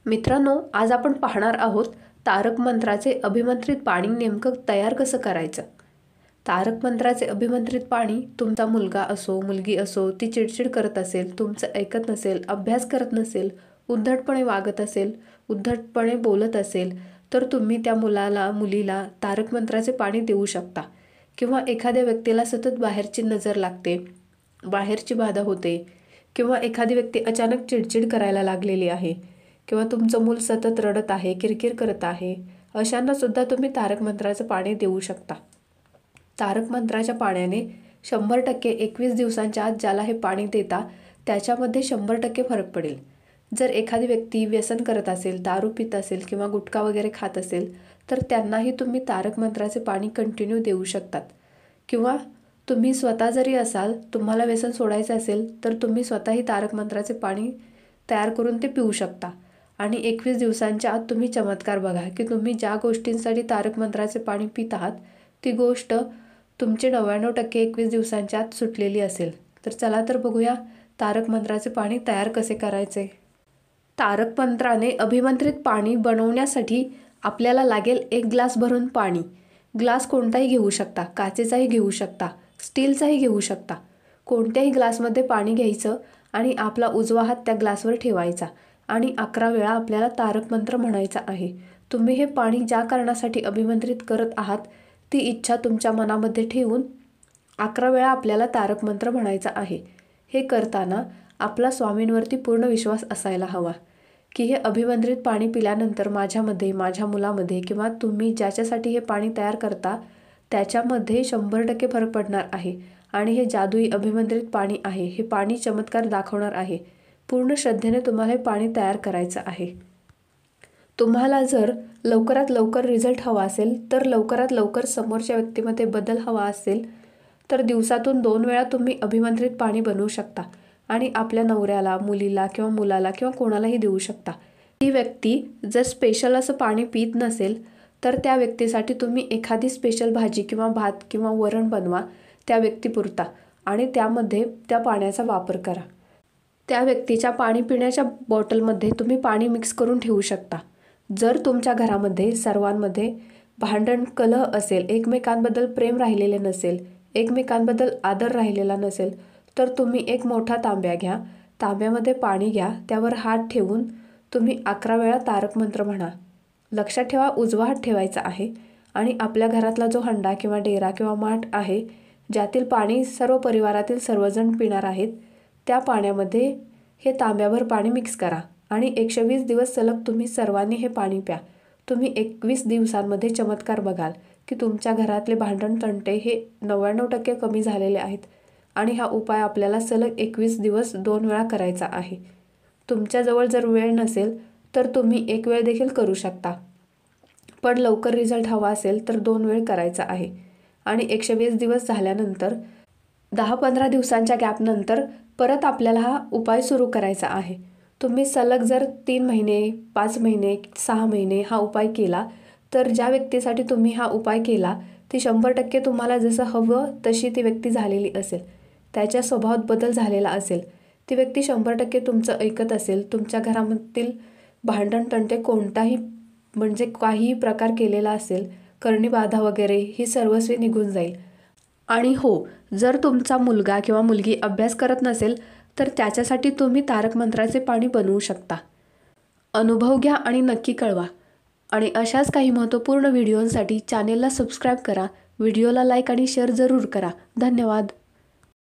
मित्रांनो, आज आपण पाहणार आहोत तारक मंत्राचे अभिमंत्रित पाणी नेमकं तयार कसं करायचं। तारक मंत्राचे अभिमंत्रित पाणी तुमचा मुलगा असो मुलगी असो ती चिडचिड करत असेल, तुमचं ऐकत नसेल, अभ्यास करत नसेल, उद्धटपणे वागत असेल, उद्धटपणे बोलत असेल, तर तुम्ही त्या मुलाला मुलीला तारक मंत्राचे पाणी देऊ शकता। किंवा एखाद्या व्यक्तीला सतत बाहेरची नजर लागते, बाहेरची बाधा होते, किंवा एखादी व्यक्ती अचानक चिडचिड करायला लागलेली आहे, किंवा तुमचं मूल सतत रडत आहे, किरकिर करत आहे, अशांना सुद्धा तुम्ही तारक मंत्राचं पाणी देऊ शकता। तारक मंत्राच्या पाण्याने 100% 21 दिवसांच्या आत ज्याला हे पाणी देता त्याच्यामध्ये 100% फरक पडेल। जर एखादी व्यक्ती व्यसन करत असेल, दारू पित असेल किंवा गुटखा वगैरे खात असेल, तर त्यांनाही तुम्ही तारक मंत्राचे पाणी कंटिन्यू देऊ शकतात। किंवा तुम्ही स्वतः जरी असाल, तुम्हाला व्यसन सोडायचं असेल, तर तुम्ही स्वतःही तारक मंत्राचे पाणी तयार करून ते पिऊ शकता। आणि 21 दिवसांच्या आत तुम्ही चमत्कार बघा की तुम्ही ज्या गोष्टींसाठी तारक मंत्राचे पाणी पित आहात ती गोष्ट तुमची 99% 21 दिवसांच्या आत सुटलेली असेल। तर चला तर बघूया तारक मंत्राचे पाणी तयार कसे करायचे। तारक मंत्राने अभिमंत्रित पाणी बनवण्यासाठी आपल्याला लागेल 1 ग्लास भरून पाणी। ग्लास कोणताही घेऊ शकता, काचेचाही घेऊ शकता, स्टीलचाही घेऊ शकता। कोणत्याही ग्लासमध्ये पाणी घ्यायचं आणि आपला उजवा हात त्या ग्लासवर ठेवायचा आणि 11 वेळा आपल्याला तारक मंत्र म्हणायचा आहे। तुम्ही हे पाणी ज्या कारणासाठी अभिमंत्रित करत आहात ती इच्छा तुमच्या मनामध्ये ठेवून 11 वेळा आपल्याला तारक मंत्र म्हणायचा आहे। हे करताना आपला स्वामींवरती पूर्ण विश्वास असायला हवा की हे अभिमंत्रित पाणी पिल्यानंतर माझ्यामध्ये, माझ्या मुलामध्ये किंवा तुम्ही ज्याच्यासाठी हे पाणी तयार करता त्याच्यामध्ये 100% फरक पडणार आहे आणि हे जादुई अभिमंत्रित पाणी आहे। हे पाणी चमत्कार दाखवणार आहे। पूर्ण श्रद्धेने तुम्हाला हे पाणी तयार करायचं आहे। तुम्हाला जर लवकरात लवकर रिझल्ट हवा असेल, तर लवकरात लवकर समोरच्या व्यक्तीमध्ये बदल हवा असेल, तर दिवसातून 2 वेळा तुम्ही अभिमंत्रित पाणी बनवू शकता आणि आपल्या नवऱ्याला, मुलीला किंवा मुलाला किंवा कोणालाही देऊ शकता। ती व्यक्ती जर स्पेशल असं पाणी पित नसेल, तर त्या व्यक्तीसाठी तुम्ही एखादी स्पेशल भाजी किंवा भात किंवा वरण बनवा त्या व्यक्तीपुरता आणि त्यामध्ये त्या पाण्याचा वापर करा। त्या व्यक्तीच्या पाणी पिण्याच्या बॉटलमध्ये तुम्ही पाणी मिक्स करून ठेवू शकता। जर तुमच्या घरामध्ये सर्वांमध्ये भांडण कलह असेल, एकमेकांबद्दल प्रेम राहिलेले नसेल, एकमेकांबद्दल आदर राहिलेला नसेल, तर तुम्ही एक मोठा तांब्या घ्या, तांब्यामध्ये पाणी घ्या, त्यावर हात ठेवून तुम्ही 11 वेळा तारक मंत्र म्हणा। लक्षात ठेवा उजवा हात ठेवायचा आहे आणि आपल्या घरातला जो हंडा किंवा डेरा किंवा माठ आहे ज्यातील पाणी सर्व परिवारातील सर्वजण पिणार आहेत, त्या पाण्यामध्ये हे तांब्याभर पाणी मिक्स करा आणि 120 दिवस सलग तुम्ही सर्वांनी हे पाणी प्या। तुम्ही 21 दिवसांमध्ये चमत्कार बघाल की तुमच्या घरातले भांडण तंटे हे 99% कमी झालेले आहेत आणि हा उपाय आपल्याला सलग 21 दिवस 2 वेळा करायचा आहे। तुमच्याजवळ जर वेळ नसेल तर तुम्ही 1 वेळ देखील करू शकता, पण लवकर रिझल्ट हवा असेल तर 2 वेळ करायचा आहे। आणि 120 दिवस झाल्यानंतर 10-15 दिवसांच्या गॅपनंतर परत आपल्याला हा उपाय सुरू करायचा आहे। तुम्ही सलग जर 3 महिने, 5 महिने, 6 महिने हा उपाय केला, तर ज्या व्यक्तीसाठी तुम्ही हा उपाय केला ती 100% तुम्हाला जसं हवं तशी ती व्यक्ती झालेली असेल, त्याच्या स्वभावात बदल झालेला असेल, ती व्यक्ती 100% तुमचं ऐकत असेल, तुमच्या घरामधील भांडण तंटे कोणताही म्हणजे काहीही प्रकार केलेला असेल, करणी बाधा वगैरे ही सर्वस्वी निघून जाईल। आणि हो, जर तुमचा मुलगा किंवा मुलगी अभ्यास करत नसेल तर त्याच्यासाठी तुम्ही तारक मंत्राचे पाणी बनवू शकता। अनुभव घ्या आणि नक्की कळवा। आणि अशाच काही महत्त्वपूर्ण व्हिडिओंसाठी चॅनेलला सबस्क्राईब करा, व्हिडिओला लाईक आणि शेअर जरूर करा। धन्यवाद।